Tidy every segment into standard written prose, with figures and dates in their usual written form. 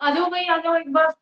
आ जाओ भाई, आ जाओ एक बार।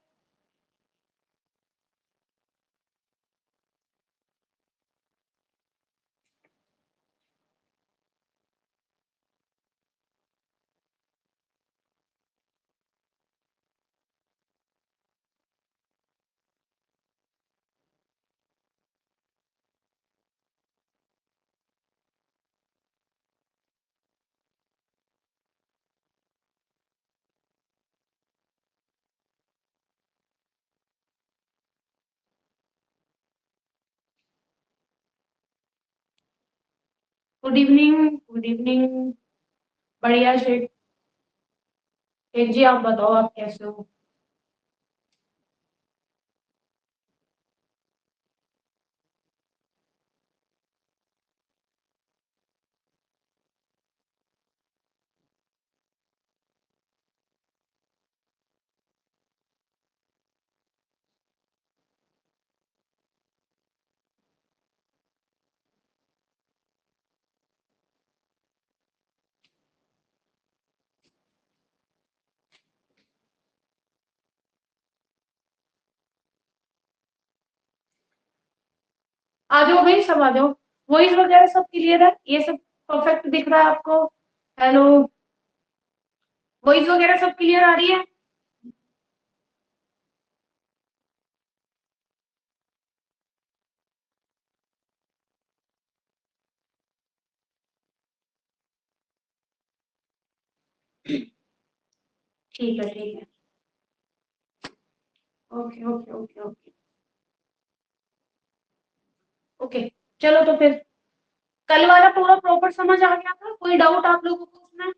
Good evening, good evening. बढ़िया शेठ। शेठ जी आप बताओ, आप कैसे हो? आ जाओ भाई, सब आ जाओ। वॉइस वगैरह सब क्लियर है, ये सब परफेक्ट दिख रहा है आपको? हेलो। वॉइस वगैरह सब क्लियर आ रही है? ठीक है, ठीक है। Okay, okay, okay, okay. Okay, चलो तो फिर। कल वाला पूरा प्रॉपर समझ आ गया था? कोई डाउट आप लोगों को उसमें?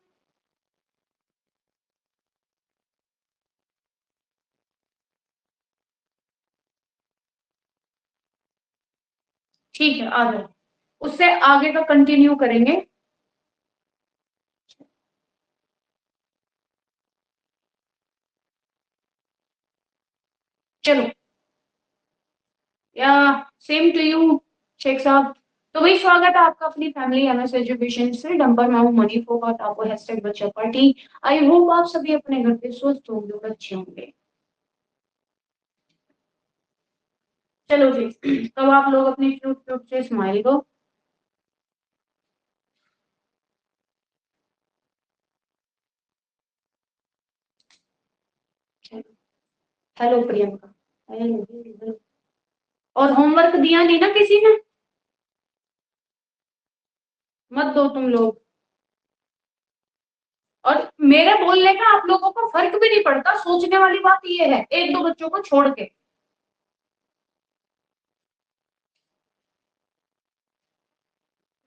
ठीक है, आ जाओ। उससे आगे का कंटिन्यू करेंगे। चलो। या सेम टू यू, शेख साहब। तो वही स्वागत है आपका अपनी फैमिली एमएस एजुकेशन से। नंबर मैं हूँ मनी फोगाट, आपको हैशटैग बच्चा पार्टी। आई होप आप सभी अपने घर पे स्वस्थ होंगे और अच्छे होंगे। चलो जी। तब आप लोग अपनी क्यूट क्यूट से स्माइल दो। हेलो प्रियंका। हेलो। और होमवर्क दिया नहीं ना किसी ने? मत दो तुम लोग। और मेरे बोलने का आप लोगों को फर्क भी नहीं पड़ता, सोचने वाली बात ये है, एक दो बच्चों को छोड़ के।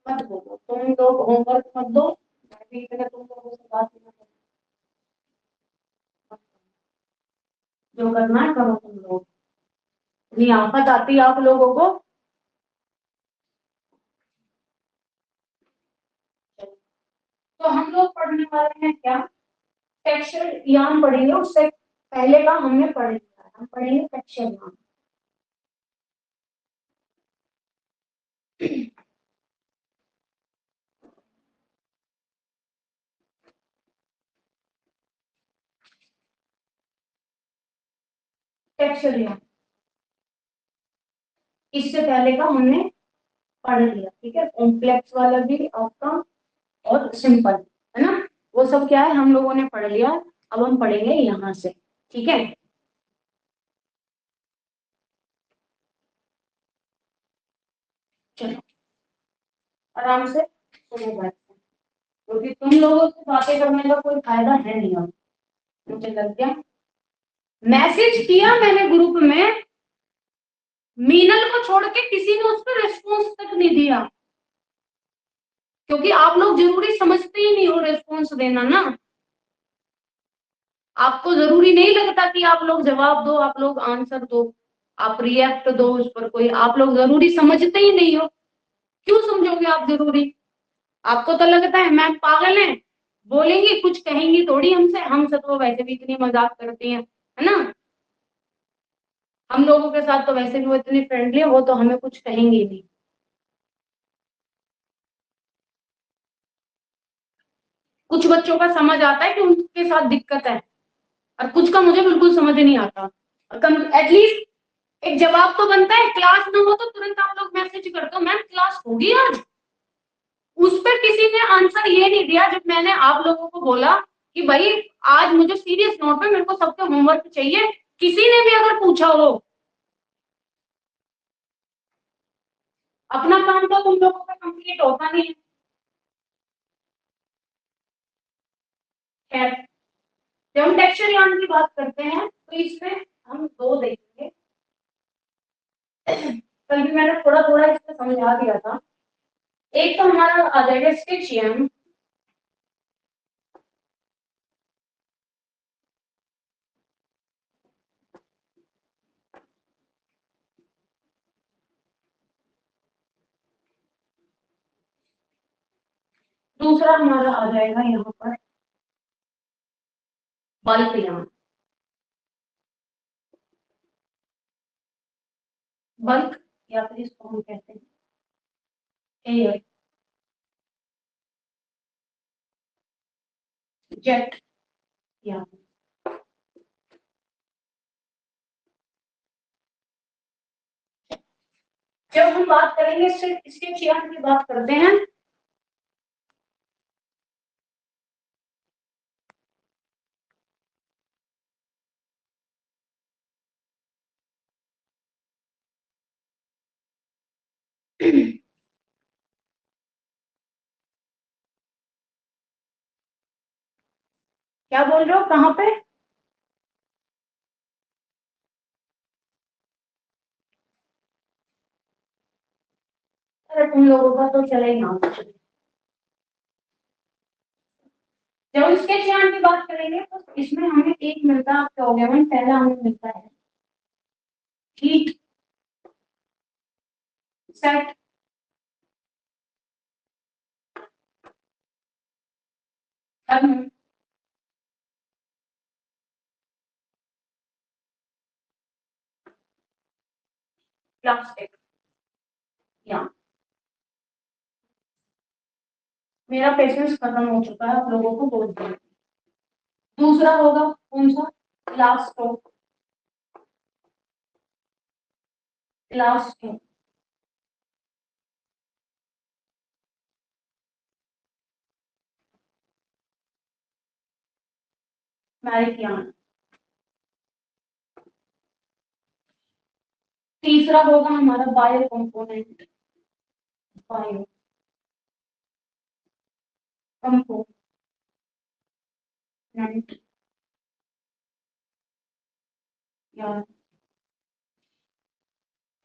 मत बोलो तुम लोग, होमवर्क मत दो। मैं भी इतने तुम लोगों से बात नहीं करती। जो करना है करो तुम लोग। इतनी आफत आती है आप लोगों को। तो हम लोग पढ़ने वाले हैं क्या? टेक्सचर यान पढ़ेंगे, उससे पहले का हमने पढ़ लिया है। हम पढ़ेंगे टेक्सचर यान। टेक्सचर यान इससे पहले का हमने पढ़ लिया, ठीक है। कॉम्प्लेक्स वाला भी आपका और सिंपल, है ना? वो सब क्या है, हम लोगों ने पढ़ लिया। अब हम पढ़ेंगे यहाँ से, ठीक है। चलो, आराम से सुनो बात। क्योंकि तुम लोगों से बातें करने का कोई फायदा है नहीं अब, मुझे लग गया। मैसेज किया मैंने ग्रुप में, मीनल को छोड़ के किसी ने उस पर रिस्पॉन्स तक नहीं दिया। क्योंकि आप लोग जरूरी समझते ही नहीं हो रिस्पॉन्स देना ना। आपको जरूरी नहीं लगता कि आप लोग जवाब दो, आप लोग आंसर दो, आप रिएक्ट दो उस पर। कोई आप लोग जरूरी समझते ही नहीं हो। क्यों समझोगे आप जरूरी? आपको तो लगता है मैम पागल है, बोलेंगी कुछ, कहेंगी थोड़ी हमसे। हमसे तो वैसे भी इतनी मजाक करती हैं, है ना? हम लोगों के साथ तो वैसे भी वो इतनी फ्रेंडली है, वो तो हमें कुछ कहेंगी नहीं। कुछ बच्चों का समझ आता है कि उनके साथ दिक्कत है। और कुछ का मुझे बिल्कुल समझ नहीं आता। एटलीस्ट एक जवाब तो बनता है, क्लास ना हो तो तुरंत आप लोग मैसेज करते हो मैम क्लास होगी आज। उस पर किसी ने आंसर ये नहीं दिया जब मैंने आप लोगों को बोला कि भाई आज मुझे सीरियस नोट पे मेरे को सबके होमवर्क चाहिए, किसी ने भी अगर पूछा हो। अपना काम तो तुम लोगों का कंप्लीट होता नहीं है। खैर, जब हम टेक्सचर यार्न की बात करते हैं तो इसमें हम दो देखेंगे। कल भी मैंने थोड़ा थोड़ा इसमें समझा दिया था। एक तो हमारा आ जाएगा स्टिच यार्न। दूसरा हमारा आ जाएगा यहाँ पर बल्क यार्न। बल्क या फिर इसको हम कहते हैं एयर जेट यार्न। जब हम बात करेंगे स्टिच यार्न की बात करते हैं क्या बोल रहे हो कहाँ पे? अरे तुम लोगों का तो चले ही ना। जब स्केच यार्न की बात करेंगे तो इसमें हमें एक मिलता है, क्या हो गया मैम, पहला हमें मिलता है हीट सेट। अब प्लास्टिक या मेरा पेशेंस खत्म हो चुका है आप लोगों को बोल दिया। दूसरा होगा कौन सा? इलास्टो। इलास्टो मैरिकियान। तीसरा होगा हमारा बायो कंपोनेंट। बायो कंपोनेंट या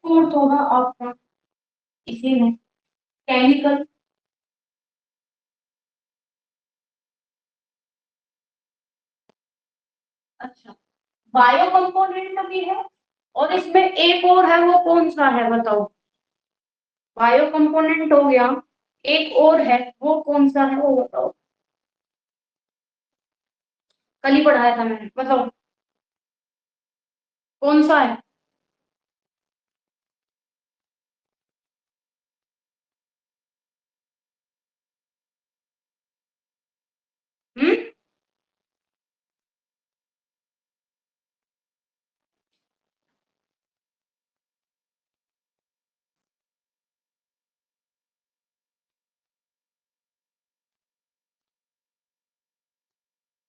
फोर्थ होगा आपका इसी में केमिकल। अच्छा, बायो कंपोनेंट भी है और इसमें एक और है, वो कौन सा है बताओ? बायो कंपोनेंट हो गया, एक और है, वो कौन सा है वो बताओ? कल ही पढ़ाया था मैंने, बताओ कौन सा है? हम्म।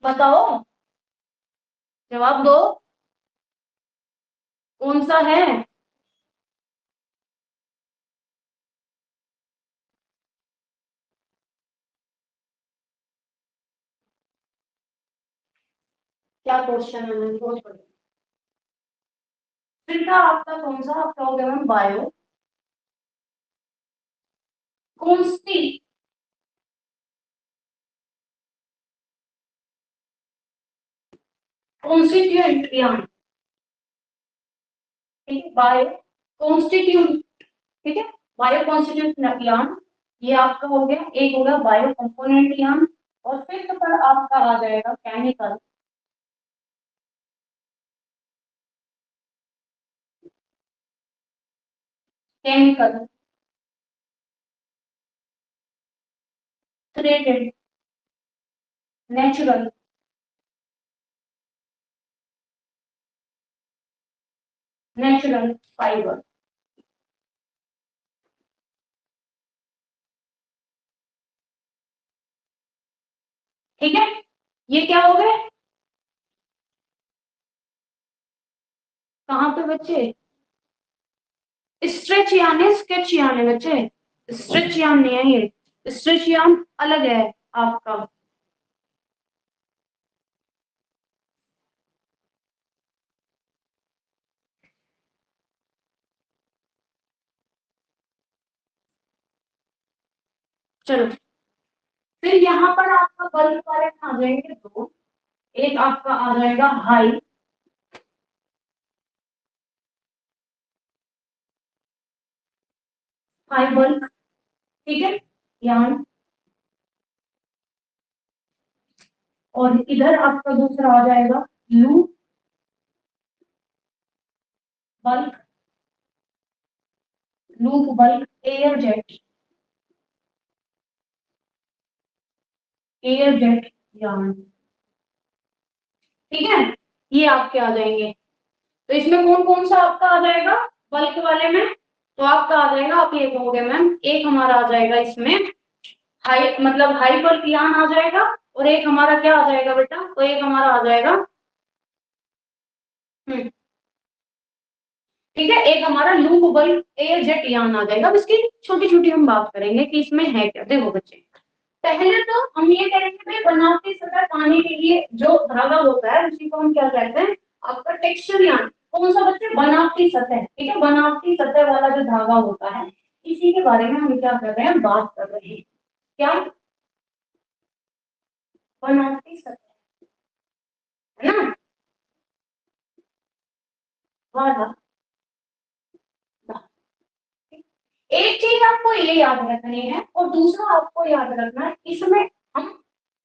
बताओ, जवाब दो, कौन सा है? क्या क्वेश्चन है, मैंने बहुत पढ़ा। फिर था आपका कौन सा, आपका हो गया मैम बायो। कौन सी? कॉन्स्टिट्यूएंट यान। ठीक है, बायो कॉन्स्टिट्यूट। ठीक है, बायो कॉन्स्टिट्यूट यान। ये आपका हो गया, एक होगा बायो कंपोनेंट यान। और फिफ्थ पर आपका आ जाएगा chemical. Chemical threaded natural natural fibre. ठीक है, ये क्या हो गए, कहाँ पे बच्चे, स्ट्रेच यान है, स्केच यान है बच्चे, स्ट्रेच यान नहीं है ये, स्ट्रेच यान अलग है आपका। चलो, फिर यहाँ पर आपका बल्क वाले में आ जाएंगे दो, एक आपका आ जाएगा हाई, हाई बल्क, ठीक है, यान, और इधर आपका दूसरा आ जाएगा लू bulk, loop bulk air jet, air jet यान, ठीक है, ये आपके आ जाएंगे। तो इसमें कौन कौन सा आपका आ जाएगा बल्क वाले में, तो आपका आ जाएगा, आप ये कहोगे मैम, एक हमारा आ जाएगा इसमें हाई, मतलब हाई बल्क यान आ जाएगा, और एक हमारा क्या आ जाएगा बेटा, तो एक हमारा आ जाएगा, ठीक है, एक हमारा लूप बल्क एयर जेट यान आ जाएगा। अब इसकी छोटी छोटी हम बात करेंगे कि इसमें है क्या। देखो बच्चे, पहले तो हम ये करेंगे भाई, बनावटी सतह पाने के लिए जो धागा होता है उसी को हम क्या कहते हैं, आपका टेक्सचर यान। कौन सा बच्चे, बनावटी सतह, ठीक है, बनावटी सतह वाला जो धागा होता है, इसी के बारे में हम क्या कर रहे हैं, बात कर रहे हैं। क्या, बनावटी सतह, है ना, वाला। एक चीज आपको ये याद रखनी है, और दूसरा आपको याद रखना है, इसमें हम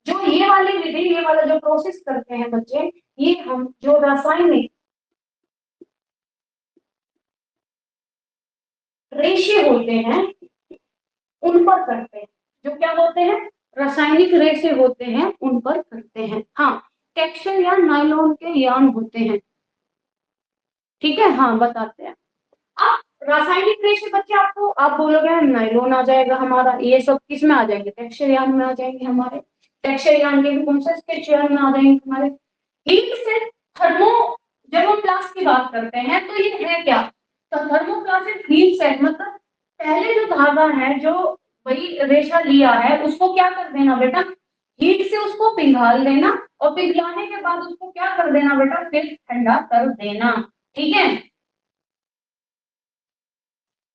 जो ये वाली विधि, ये वाला जो प्रोसेस करते हैं बच्चे, ये हम जो रासायनिक रेशे होते हैं उन पर करते हैं, जो क्या होते हैं, रासायनिक रेशे होते हैं उन पर करते हैं। हाँ, टेक्सचर या नायलॉन के यान होते हैं, ठीक है, हाँ बताते हैं। आप रासायनिक रेशे बच्चे, आपको आप बोलोगे नायलॉन आ जाएगा हमारा, ये सब किस में आ जाएंगे, टेक्सचर यान में आ जाएंगे हमारे, टेक्सचर यान के भी कौन सा, स्केच यान में आ जाएंगे हमारे। हीट से थर्मो, जब हम क्लास की बात करते हैं तो ये है क्या, तो थर्मोप्लास्टिक हीट से मतलब पहले जो धागा है, जो वही रेशा लिया है, उसको क्या कर देना बेटा, हीट से उसको पिघाल देना, और पिघलाने के बाद उसको क्या कर देना बेटा, फिर ठंडा कर देना, ठीक है,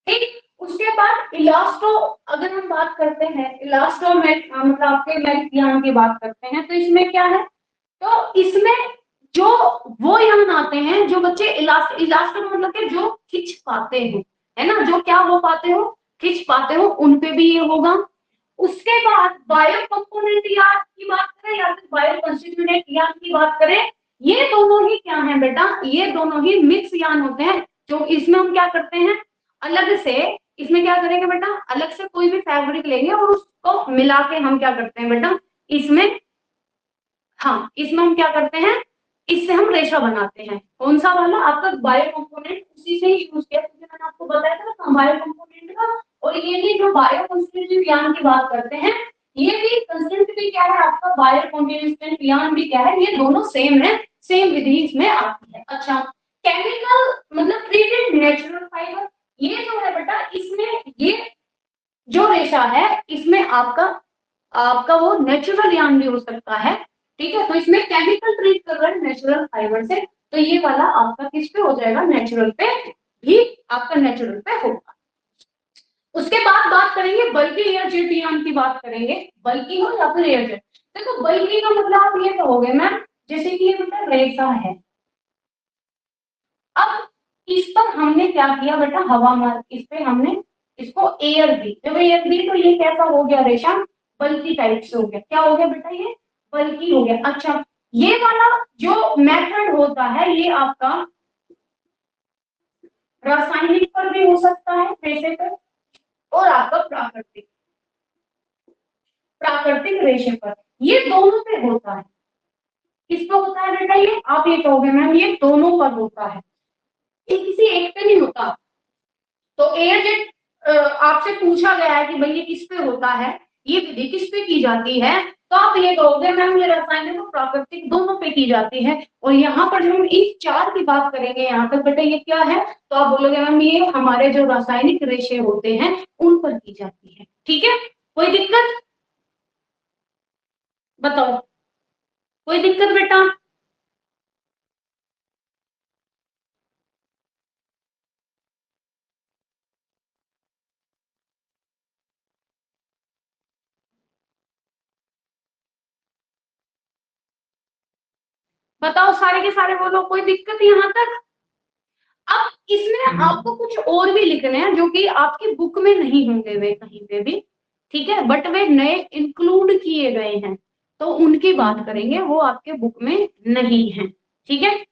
ठीक। उसके बाद इलास्टो, अगर हम बात करते हैं इलास्टोमेट, मतलब आपके मेरिडियन की बात करते हैं, तो इसमें क्या है, तो इसमें जो वो यान आते हैं जो बच्चे इलास्टो मतलब के जो खिंच पाते हैं, है ना, जो क्या हो पाते हो, खिंच पाते हो, उन पे भी ये होगा। उसके बाद बायो कंपोनेंट यान की बात करें या फिर बायो कंस्टिट्यूएंट यान की बात करें, ये दोनों ही क्या है बेटा, ये दोनों ही मिक्स यान होते हैं। जो इसमें हम क्या करते हैं, अलग से, इसमें क्या करेंगे बेटा, अलग से कोई भी फैब्रिक लेंगे और उसको मिला के हम क्या करते हैं बेटा, इसमें, हाँ इसमें हम क्या करते हैं, इससे हम रेशा बनाते हैं। कौन सा वाला आपका बायो कंपोनेंट, उसी से ही यूज किया, क्योंकि मैंने आपको बताया था ना बायो कंपोनेंट का। और ये भी जो बायो कंस्टिट्यूटिव यान की बात करते हैं, ये भी कंस्टेंट भी क्या है आपका, बायो कंस्टिट्यूटिव यान भी क्या है, ये दोनों सेम है, सेम विधि इसमें आती है। अच्छा, केमिकल मतलब ट्रीटेड नेचुरल फाइबर, ये जो है बेटा, इसमें ये जो रेशा है, इसमें आपका आपका वो नेचुरल यान भी हो सकता है, ठीक है, तो इसमें केमिकल ट्रीट कर रहे हैं नेचुरल फाइबर से, तो ये वाला आपका किस पे हो जाएगा, नेचुरल पे भी, आपका नेचुरल पे होगा। उसके बाद बात करेंगे बल्कि एयर जेट यान की बात करेंगे, बल्कि हो या फिर एयर जेट। देखो बल्कि का मतलब आप ये कहोगे मैम, जैसे कि ये मतलब रेसा है, अब इस पर हमने क्या किया बेटा, हवा मार, इस पे हमने इसको एयर दी, जब एयर दी तो ये कैसा हो गया रेशा, बल्कि टाइप से हो गया, क्या हो गया बेटा, ये बल्कि हो गया। अच्छा, ये वाला जो मेथड होता है, ये आपका रासायनिक पर भी हो सकता है रेशे पर, और आपका प्राकृतिक, प्राकृतिक रेशे पर, ये दोनों पे होता है। किस पे होता है बेटा, ये आप ये कहोगे मैम, ये दोनों पर होता है, ये किसी एक पे नहीं होता। तो एयरजेट आपसे पूछा गया है कि भाई ये किस पे होता है, ये विधि किस पे की जाती है, तो आप ये कहोगे मैम ये रासायनिक और प्राकृतिक दोनों पे की जाती है। और यहाँ पर जब हम इन चार की बात करेंगे यहाँ तक बेटा ये क्या है, तो आप बोलोगे मैम ये हमारे जो रासायनिक रेशे होते हैं उन पर की जाती है। ठीक है, कोई दिक्कत बताओ, कोई दिक्कत बेटा? बताओ सारे के सारे बोलो, कोई दिक्कत यहाँ तक? अब इसमें आपको कुछ और भी लिखने हैं जो कि आपकी बुक में नहीं होंगे वे कहीं पे भी, ठीक है, बट वे नए इंक्लूड किए गए हैं, तो उनकी बात करेंगे, वो आपके बुक में नहीं है। ठीक है,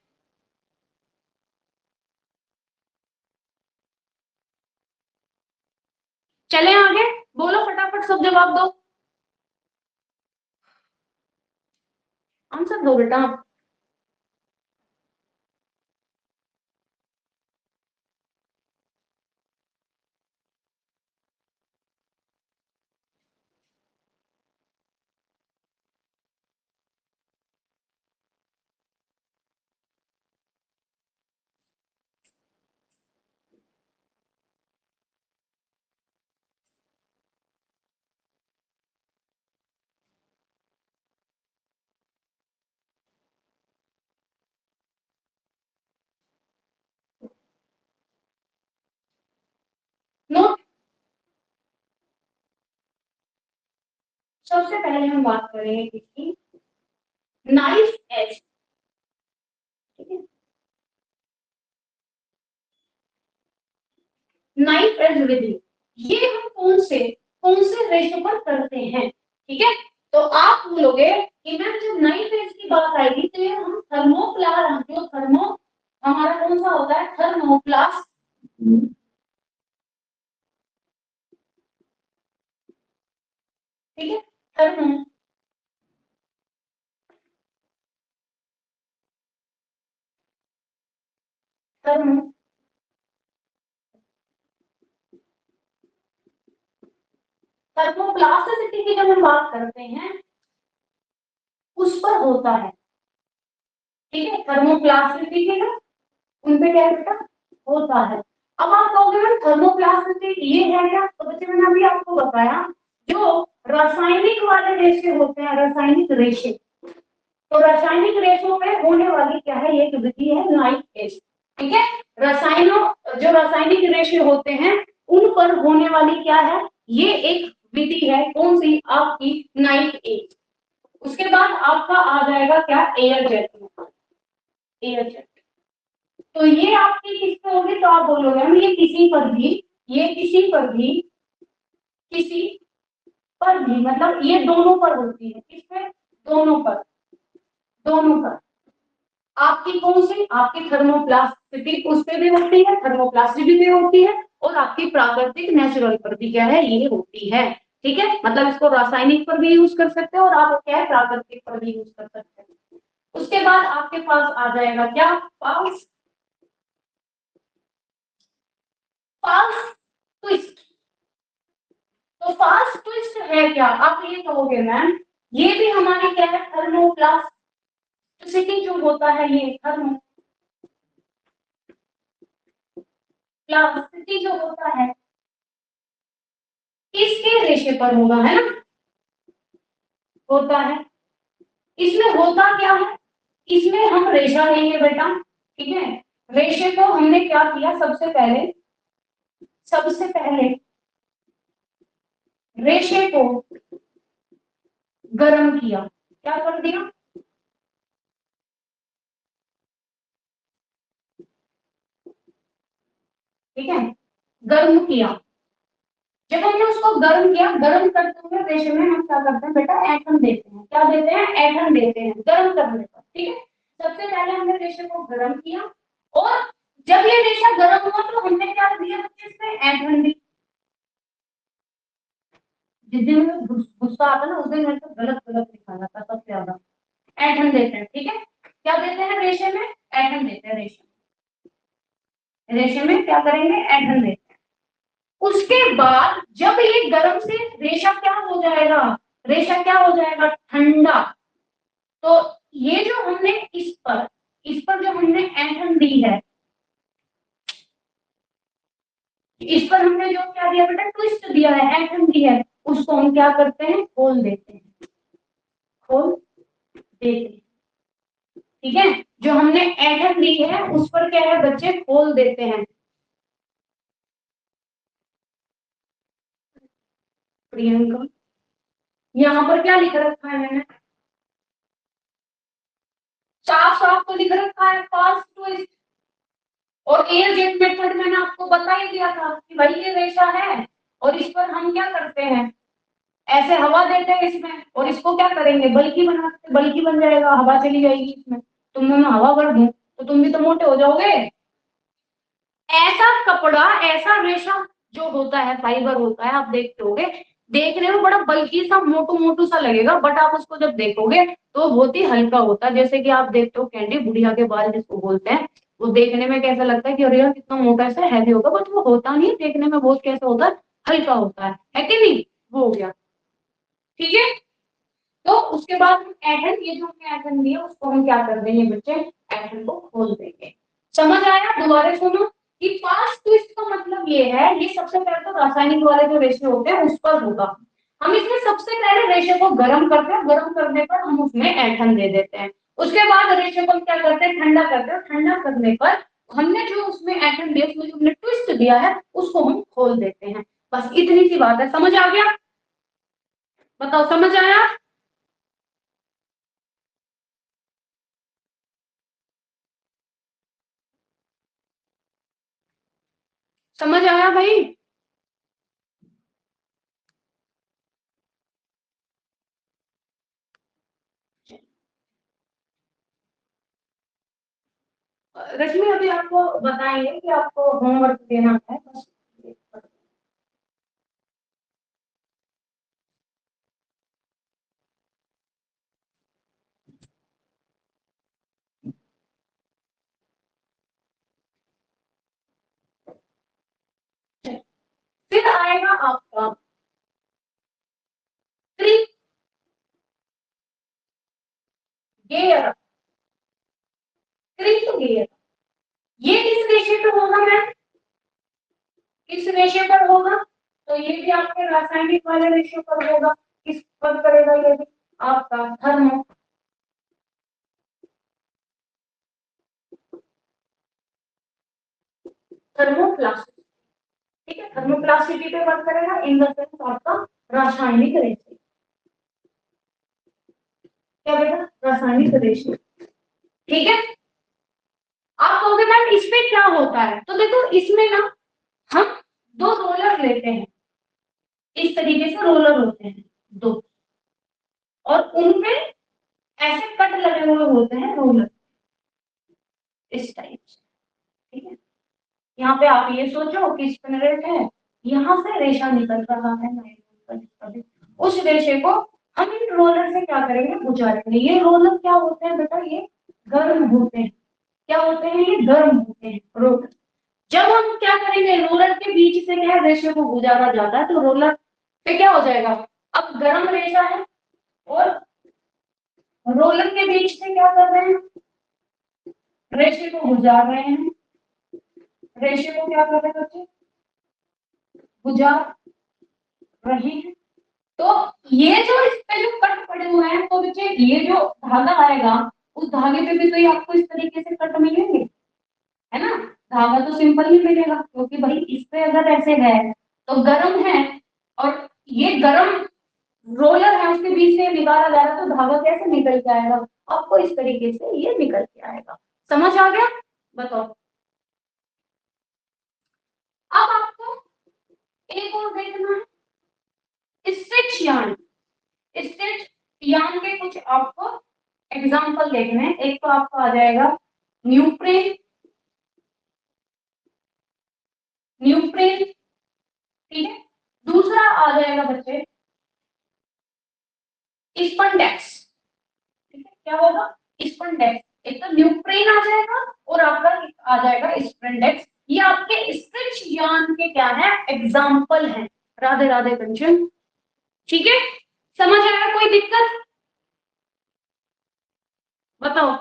चले आगे, बोलो फटाफट सब जवाब दो, आंसर दो बेटा। नोट, सबसे पहले हम बात करेंगे किसकी, नाइफ एज। ठीक है, नाइफ एज विधि, ये हम कौन से रेशो पर करते हैं? ठीक है, तो आप बोलोगे कि मैम जब नाइफ एज की बात आएगी तो ये हम थर्मोप्लास्ट, जो थर्मो हमारा कौन सा होता है, थर्मोप्लास्ट, ठीक है, थर्मो थर्मो थर्मोप्लास्टिसिटी की जब हम बात करते हैं उस पर होता है। ठीक है, थर्मोप्लास्टिसिटी के ना उन पे क्या बेटा होता है। अब आप कहोगे मैम थर्मोप्लास्टिसिटी ये है क्या, तो बच्चे मैंने अभी आपको बताया, जो रासायनिक वाले रेशे होते हैं, रासायनिक रेशे, तो रासायनिक रेशों में होने वाली क्या है, एक विधि है नाइफ एज। ठीक है, रसायनों, जो रासायनिक रेशे होते हैं उन पर होने वाली क्या है, ये एक विधि है, कौन सी, आपकी नाइफ एज। उसके बाद आपका आ जाएगा क्या, एयर जेट, एयर जेट। तो ये आपकी किस पे होगी, तो आप बोलोगे हम ये किसी पर भी, ये किसी पर भी, किसी पर भी, मतलब ये दोनों पर होती है, किस पे, दोनों पर, दोनों पर। आपकी कौन सी, आपकी थर्मोप्लास्टिक उस पे भी होती है, थर्मोप्लास्टिक भी होती है, और आपकी प्राकृतिक नेचुरल पर भी क्या है, ये होती है। ठीक है, मतलब इसको रासायनिक पर भी यूज कर सकते हैं और आप क्या है प्राकृतिक पर भी यूज कर सकते हैं। उसके बाद आपके पास आ जाएगा क्या, फास्ट, फास्ट ट्विस्ट। तो फास्ट ट्विस्ट है क्या, आप ये कहोगे मैम ये भी हमारी क्या है, थर्मोप्लास्टिसिटी जो होता है, ये थर्मोप्लास्टिसिटी जो होता है किसके रेशे पर होगा, है ना, होता है। इसमें होता क्या है, इसमें हम रेशा लेंगे बेटा, ठीक है, रेशे को हमने क्या किया, सबसे पहले रेशे को गर्म किया, क्या कर दिया, ठीक है, गर्म किया। जब हमने उसको गर्म किया, गर्म करते हुए रेशे में हम क्या करते हैं बेटा, एटम देते हैं, क्या देते हैं, एटम देते हैं गर्म करने पर। ठीक है, सबसे पहले हमने रेशे को गर्म किया, और जब ये रेशा गर्म हुआ तो हमने क्या दिया बच्चे, इसमें एटम दी। जिस दिन में गुस्सा आता है ना उस दिन मेरे को गलत गलत लिखा जाता है सबसे ज्यादा। एटम देते हैं, ठीक है, क्या देते हैं रेशे में, एटम देते हैं रेशे में। रेशे में क्या करेंगे, ऐंठन देते हैं। उसके बाद जब ये गर्म से रेशा क्या हो जाएगा, रेशा क्या हो जाएगा, ठंडा। तो ये जो हमने इस पर जो हमने ऐंठन दी है, इस पर हमने जो क्या दिया बेटा, ट्विस्ट दिया है, ऐंठन दी है, उसको हम क्या करते हैं, खोल देते हैं, खोल देते हैं। ठीक है, जो हमने ऐंठन दी है उस पर क्या है बच्चे, खोल देते हैं। प्रियंका, यहाँ पर क्या लिख रखा है मैंने, साफ साफ तो लिख रखा है फास्ट ट्विस्ट। और एयर जेट मेथड मैंने आपको बता ही दिया था कि भाई ये रेशा है और इस पर हम क्या करते हैं, ऐसे हवा देते हैं इसमें, और इसको क्या करेंगे, बल्कि बनाते, बल्कि बन जाएगा, हवा चली जाएगी इसमें। तुम मैं हवा भर दूं तो तुम भी तो मोटे हो जाओगे। ऐसा कपड़ा, ऐसा रेशा जो होता है, फाइबर होता है, आप देखते होगे, देखने में बड़ा बल्कि सा, मोटू मोटू सा लगेगा, बट आप उसको जब देखोगे तो बहुत ही हल्का होता है। जैसे कि आप देखते हो कैंडी, बुढ़िया के बाल जिसको बोलते हैं, वो देखने में कैसा लगता है कि अरे यार कितना मोटा सा हैवी होगा, बट वो होता नहीं है, देखने में बहुत कैसा होता है, हल्का होता है कि नहीं, वो हो गया। ठीक है, तो उसके बाद हम ऐंठन, ये जो हमने ऐंठन दिया उसको हम क्या कर देंगे बच्चे, ऐंठन को खोल देंगे। समझ आया, दोबारा सुनो कि फास्ट ट्विस्ट का मतलब ये है, ये सबसे पहले तो रासायनिक वाले जो रेशे होते हैं उस पर होगा। हम इसमें सबसे पहले रेशे को गर्म करते हैं, गर्म करने पर हम उसमें ऐंठन दे देते हैं। उसके बाद रेशे को हम क्या करते हैं, ठंडा करते हैं, ठंडा करने पर हमने जो उसमें ऐंठन दिया, उसमें जो हमने ट्विस्ट दिया है उसको हम खोल देते हैं। बस इतनी सी बात है, समझ आ गया, बताओ समझ आया। समझ आया भाई। रश्मि अभी आपको बताएंगे कि आपको होमवर्क देना है बस। फिर आएगा आपका क्रिप गेयर, क्रिप गेयर। ये किस रेशे पे होगा मैम, किस रेशे पर होगा, तो ये भी आपके रासायनिक वाले रेशे पर होगा। किस पर करेगा, ये भी आपका थर्मोप्लास्टिक। ठीक है, थर्मोप्लास्टिसिटी पे वर्क करेगा, इन द सेंस आपका रासायनिक रेशे। क्या बेटा, रासायनिक रेशे। ठीक है, आप कहोगे मैम इसमें क्या होता है, तो देखो इसमें ना हम दो रोलर लेते हैं, इस तरीके से रोलर होते हैं दो, और उनपे ऐसे कट लगे हुए होते हैं रोलर, इस टाइप से। ठीक है, यहाँ पे आप ये सोचो कि स्पिनरेट है, यहाँ से रेशा निकल रहा है उस रेशे को हम इन रोलर से क्या करेंगे, गुजारेंगे। ये रोलर क्या होते हैं बेटा, ये गर्म होते हैं। क्या होते हैं, ये गर्म होते हैं रोलर। जब हम क्या करेंगे, रोलर के बीच से क्या रेशे को गुजारा जाता है, तो रोलर पे क्या हो जाएगा, अब गर्म रेशा है और रोलर के बीच से क्या कर रहे हैं, रेशे को गुजार रहे हैं, रेशे को क्या कर रहे हैं बच्चे, गुजार रहे हैं। तो ये जो इस पे जो कट पड़े हुए हैं, तो बच्चे ये जो धागा आएगा, उस धागे पे भी तो ये आपको इस तरीके से कट मिलेंगे, है ना। धागा तो सिंपल ही मिलेगा, क्योंकि भाई इस पे अगर ऐसे है तो गर्म है, और ये गर्म रोलर है, उसके बीच से निकाला जा रहा है, तो धागा कैसे निकल के आएगा, आपको इस तरीके से ये निकल के आएगा। समझ आ गया, बताओ। अब आपको एक और देखना है, स्टिच यार्न। स्टिच यार्न के कुछ आपको एग्जाम्पल देखने हैं। एक तो आपका आ जाएगा न्यूप्रेन, न्यूप्रेन। ठीक है, दूसरा आ जाएगा बच्चे स्पंडेक्स। ठीक है, क्या होगा, स्पंडेक्स। एक तो न्यूप्रेन आ जाएगा और आपका आ जाएगा स्पंडेक्स। ये आपके स्ट्रेच यार्न के क्या है, एग्जाम्पल है। राधे राधे कंचन, ठीक है, समझ आया? कोई दिक्कत बताओ।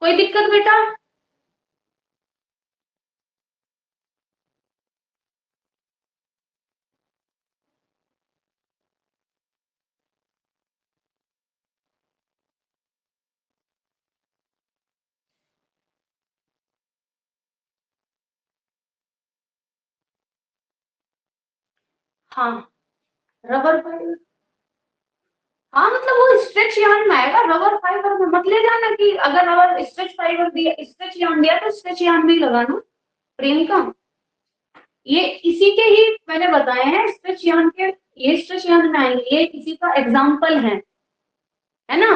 कोई दिक्कत बेटा? हाँ, रबर फाइबर। हाँ मतलब वो स्ट्रेच यार्न में आएगा, रबर फाइबर में मत ले जाना कि अगर रबर स्ट्रेच फाइबर दिया, स्ट्रेच यार्न दिया तो स्ट्रेच यार्न में ही लगाना, प्रियंका। ये इसी के ही मैंने बताए हैं, स्ट्रेच यार्न के, ये स्ट्रेच यार्न में आएंगे, ये इसी का एग्जाम्पल है ना।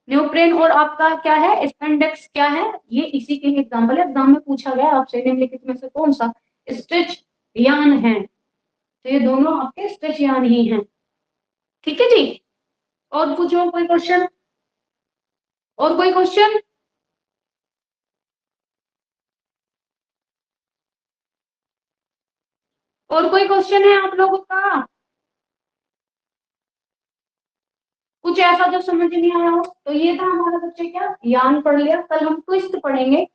न्यूप्रेन और आपका क्या है, स्पेंडेक्स क्या है, ये इसी के ही एग्जाम्पल है। एग्जाम में पूछा गया आपसे निम्नलिखित में से कौन सा स्ट्रेच यार्न है, तो ये दोनों आपके स्ट्रेच यार्न ही हैं। ठीक है जी। और पूछो कोई क्वेश्चन, और कोई क्वेश्चन? और कोई क्वेश्चन है आप लोगों का? कुछ ऐसा जो समझ नहीं आया हो? तो ये था हमारा बच्चे क्या, यान पढ़ लिया। कल हम ट्विस्ट पढ़ेंगे,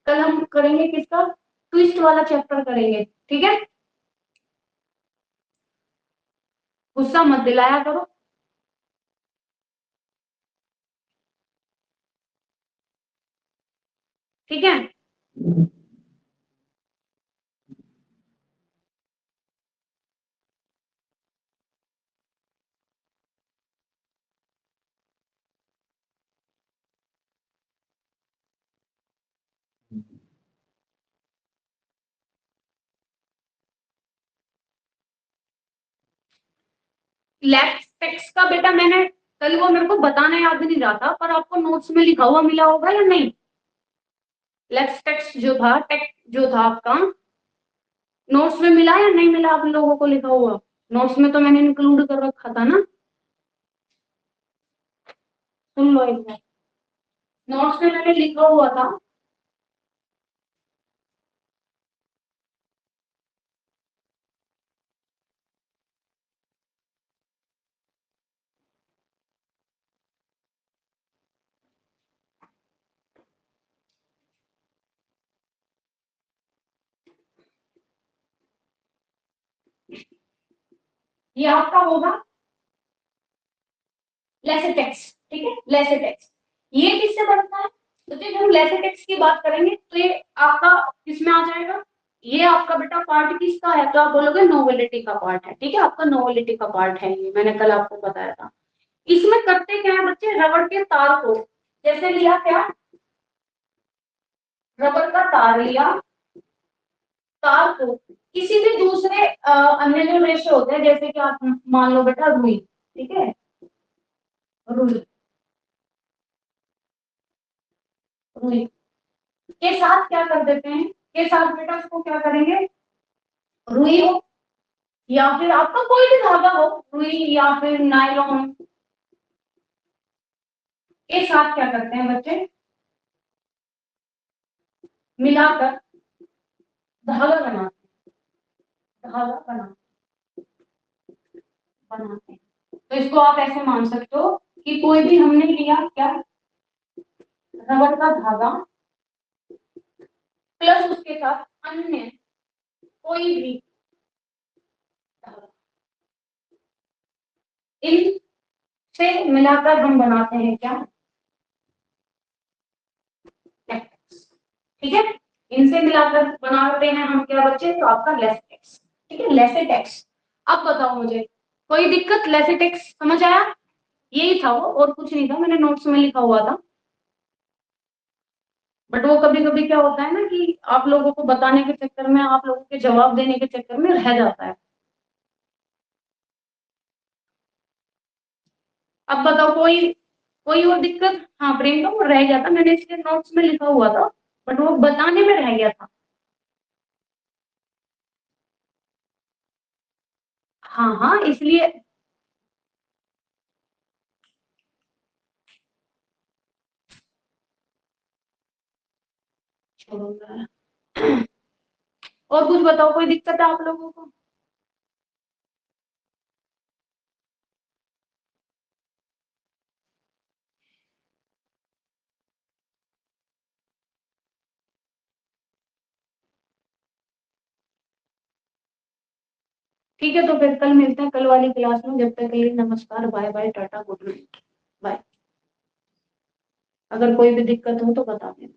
कल हम करेंगे किसका, ट्विस्ट वाला चैप्टर करेंगे, ठीक है। गुस्सा मत दिलाया करो। ठीक है। लेफ्ट टेक्स्ट का बेटा मैंने कल, वो मेरे को बताना याद नहीं रहा था, पर आपको नोट्स में लिखा हुआ मिला होगा या नहीं? लेफ्ट टेक्स्ट जो था, टेक्स्ट जो था आपका, नोट्स में मिला या नहीं मिला आप लोगों को लिखा हुआ? नोट्स में तो मैंने इंक्लूड कर रखा था ना, सुन लो एक बार। नोट्स में मैंने लिखा हुआ था। ये आपका होगा लेसेटेक्स, ठीक है, लेसेटेक्स। ये किससे बनता है? तो जब हम लेसेटेक्स की बात करेंगे तो ये आपका किसमें आ जाएगा, ये आपका बेटा पार्ट किसका है, तो आप बोलोगे नोवेलिटी का पार्ट है, ठीक है, आपका नोवेलिटी का पार्ट है, ये मैंने कल आपको बताया था। इसमें करते क्या है बच्चे, रबड़ के तार को, जैसे लिया क्या, रबड़ का तार लिया, तार को किसी भी दूसरे अन्य जो रेशे होते हैं, जैसे कि आप मान लो बेटा रुई, ठीक है, रुई, रुई के साथ क्या कर देते हैं, के साथ बेटा उसको क्या करेंगे, रुई हो या फिर आपका कोई भी धागा हो, रुई या फिर नायलॉन, के साथ क्या करते हैं बच्चे, मिलाकर धागा बनाते हैं, धागा बनाते हैं। तो इसको आप ऐसे मान सकते हो कि कोई भी हमने लिया क्या, रबड़ का धागा, प्लस उसके साथ अन्य कोई भी धागा, इन से मिलाकर हम बनाते हैं क्या, लेसेटेक्स, ठीक है। इनसे मिलाकर बनाते हैं हम क्या बच्चे, तो आपका लेसेटेक्स, ठीक है, लेसेटेक्स। अब बताओ मुझे, कोई दिक्कत, लेसेटेक्स समझ आया? यही था वो, और कुछ नहीं था, मैंने नोट्स में लिखा हुआ था। बट वो कभी कभी क्या होता है ना कि आप लोगों को बताने के चक्कर में, आप लोगों के जवाब देने के चक्कर में रह जाता है। अब बताओ कोई कोई और दिक्कत? हाँ प्रियंका, वो रह गया था, मैंने इसके नोट्स में लिखा हुआ था, बट वो बताने में रह गया था। हाँ हाँ, इसलिए। छोड़ो यार। और कुछ बताओ, कोई दिक्कत है आप लोगों को? ठीक है, तो फिर कल मिलते हैं, कल वाली क्लास में। जब तक के लिए नमस्कार, bye bye, tata, good night, bye. अगर कोई भी दिक्कत हो तो बता देना।